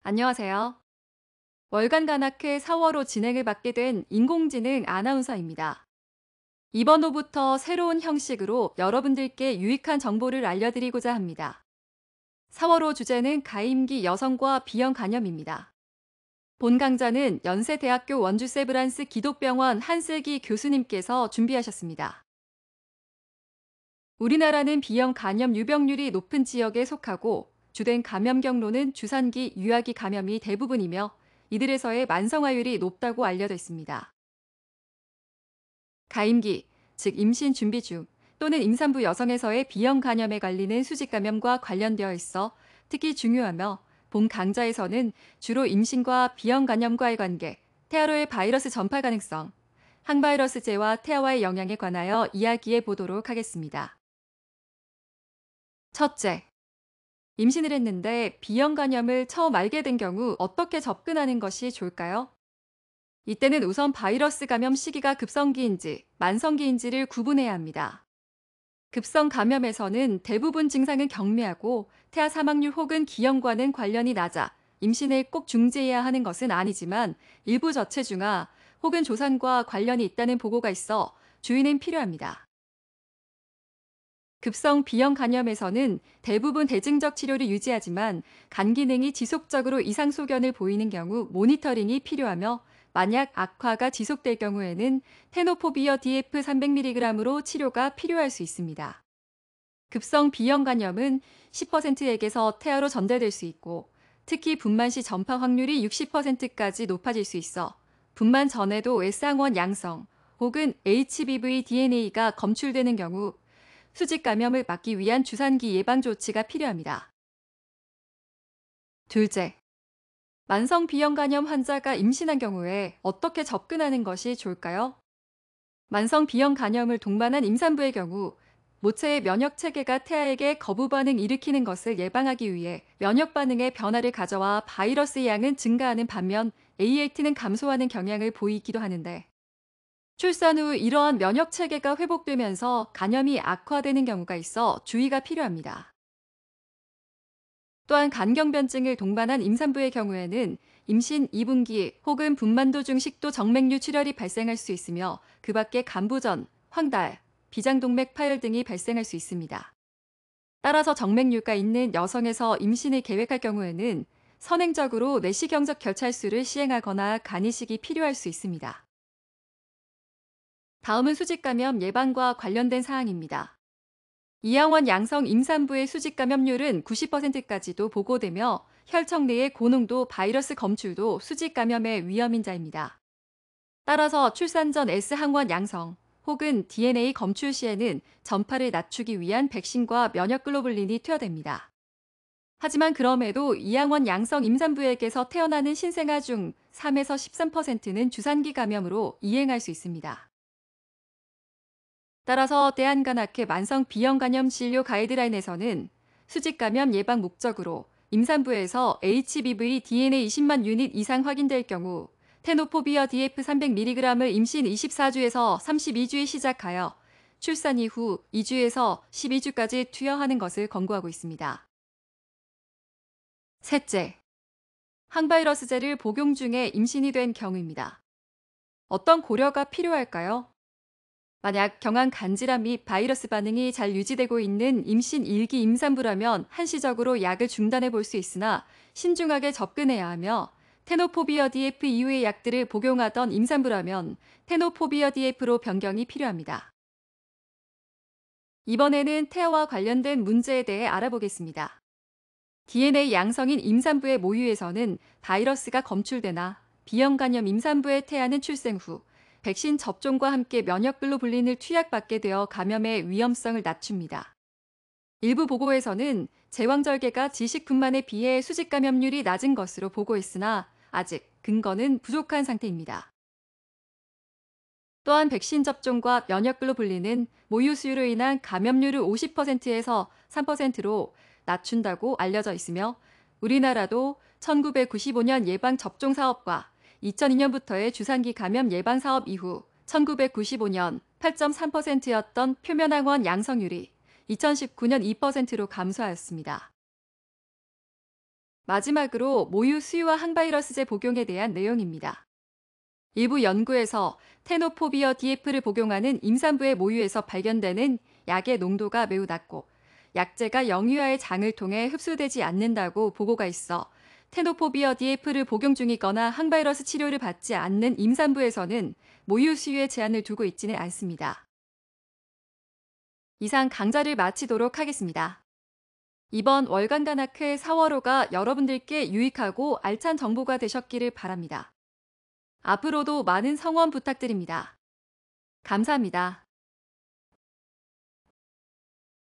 안녕하세요. 월간 관악회 4월호 진행을 맡게 된 인공지능 아나운서입니다. 이번 호부터 새로운 형식으로 여러분들께 유익한 정보를 알려드리고자 합니다. 4월호 주제는 가임기 여성과 비형 간염입니다. 본 강좌는 연세대학교 원주세브란스 기독병원 한슬기 교수님께서 준비하셨습니다. 우리나라는 비형 간염 유병률이 높은 지역에 속하고 주된 감염 경로는 주산기, 유아기 감염이 대부분이며 이들에서의 만성화율이 높다고 알려져 있습니다. 가임기, 즉 임신 준비 중 또는 임산부 여성에서의 비형 간염에 걸리는 수직 감염과 관련되어 있어 특히 중요하며 본 강좌에서는 주로 임신과 비형 간염과의 관계, 태아로의 바이러스 전파 가능성, 항바이러스제와 태아와의 영향에 관하여 이야기해 보도록 하겠습니다. 첫째, 임신을 했는데 비형 간염을 처음 알게 된 경우 어떻게 접근하는 것이 좋을까요? 이때는 우선 바이러스 감염 시기가 급성기인지 만성기인지를 구분해야 합니다. 급성 감염에서는 대부분 증상은 경미하고 태아 사망률 혹은 기형과는 관련이 낮아 임신을 꼭 중지해야 하는 것은 아니지만 일부 저체중아 혹은 조산과 관련이 있다는 보고가 있어 주의는 필요합니다. 급성 비형 간염에서는 대부분 대증적 치료를 유지하지만 간 기능이 지속적으로 이상 소견을 보이는 경우 모니터링이 필요하며 만약 악화가 지속될 경우에는 테노포비어 DF 300mg으로 치료가 필요할 수 있습니다. 급성 비형 간염은 10%에게서 태아로 전달될 수 있고 특히 분만 시 전파 확률이 60%까지 높아질 수 있어 분만 전에도 S항원 양성 혹은 HBV DNA가 검출되는 경우 수직 감염을 막기 위한 주산기 예방 조치가 필요합니다. 둘째, 만성 비형 간염 환자가 임신한 경우에 어떻게 접근하는 것이 좋을까요? 만성 비형 간염을 동반한 임산부의 경우 모체의 면역 체계가 태아에게 거부 반응 일으키는 것을 예방하기 위해 면역 반응의 변화를 가져와 바이러스의 양은 증가하는 반면 ALT는 감소하는 경향을 보이기도 하는데 출산 후 이러한 면역 체계가 회복되면서 간염이 악화되는 경우가 있어 주의가 필요합니다. 또한 간경변증을 동반한 임산부의 경우에는 임신 2분기 혹은 분만도 중 식도 정맥류 출혈이 발생할 수 있으며 그 밖에 간부전, 황달, 비장동맥 파열 등이 발생할 수 있습니다. 따라서 정맥류가 있는 여성에서 임신을 계획할 경우에는 선행적으로 내시경적 결찰수를 시행하거나 간이식이 필요할 수 있습니다. 다음은 수직감염 예방과 관련된 사항입니다. 이항원 양성 임산부의 수직감염률은 90%까지도 보고되며 혈청 내의 고농도 바이러스 검출도 수직감염의 위험인자입니다. 따라서 출산 전 S항원 양성 혹은 DNA 검출 시에는 전파를 낮추기 위한 백신과 면역글로불린이 투여됩니다. 하지만 그럼에도 이항원 양성 임산부에게서 태어나는 신생아 중 3에서 13%는 주산기 감염으로 이행할 수 있습니다. 따라서 대한간악회 만성 비형 간염 진료 가이드라인에서는 수직 감염 예방 목적으로 임산부에서 HBV DNA 20만 유닛 이상 확인될 경우 테노포비어 DF 300mg을 임신 24주에서 32주에 시작하여 출산 이후 2주에서 12주까지 투여하는 것을 권고하고 있습니다. 셋째, 항바이러스제를 복용 중에 임신이 된 경우입니다. 어떤 고려가 필요할까요? 만약 경한 간질환 및 바이러스 반응이 잘 유지되고 있는 임신 1기 임산부라면 한시적으로 약을 중단해 볼 수 있으나 신중하게 접근해야 하며 테노포비어 DF 이후의 약들을 복용하던 임산부라면 테노포비어 DF로 변경이 필요합니다. 이번에는 태아와 관련된 문제에 대해 알아보겠습니다. DNA 양성인 임산부의 모유에서는 바이러스가 검출되나 비형 간염 임산부의 태아는 출생 후 백신 접종과 함께 면역글로불린을 투약받게 되어 감염의 위험성을 낮춥니다. 일부 보고에서는 제왕절개가 지식분만에 비해 수직감염률이 낮은 것으로 보고했으나 아직 근거는 부족한 상태입니다. 또한 백신 접종과 면역글로불린은 모유 수유로 인한 감염률을 50%에서 3%로 낮춘다고 알려져 있으며 우리나라도 1995년 예방접종 사업과 2002년부터의 주산기 감염 예방 사업 이후 1995년 8.3%였던 표면항원 양성률이 2019년 2%로 감소하였습니다. 마지막으로 모유 수유와 항바이러스제 복용에 대한 내용입니다. 일부 연구에서 테노포비어 DF를 복용하는 임산부의 모유에서 발견되는 약의 농도가 매우 낮고 약제가 영유아의 장을 통해 흡수되지 않는다고 보고가 있어 테노포비어 DF를 복용 중이거나 항바이러스 치료를 받지 않는 임산부에서는 모유 수유에 제한을 두고 있지는 않습니다. 이상 강좌를 마치도록 하겠습니다. 이번 월간 간호학회 4월호가 여러분들께 유익하고 알찬 정보가 되셨기를 바랍니다. 앞으로도 많은 성원 부탁드립니다. 감사합니다.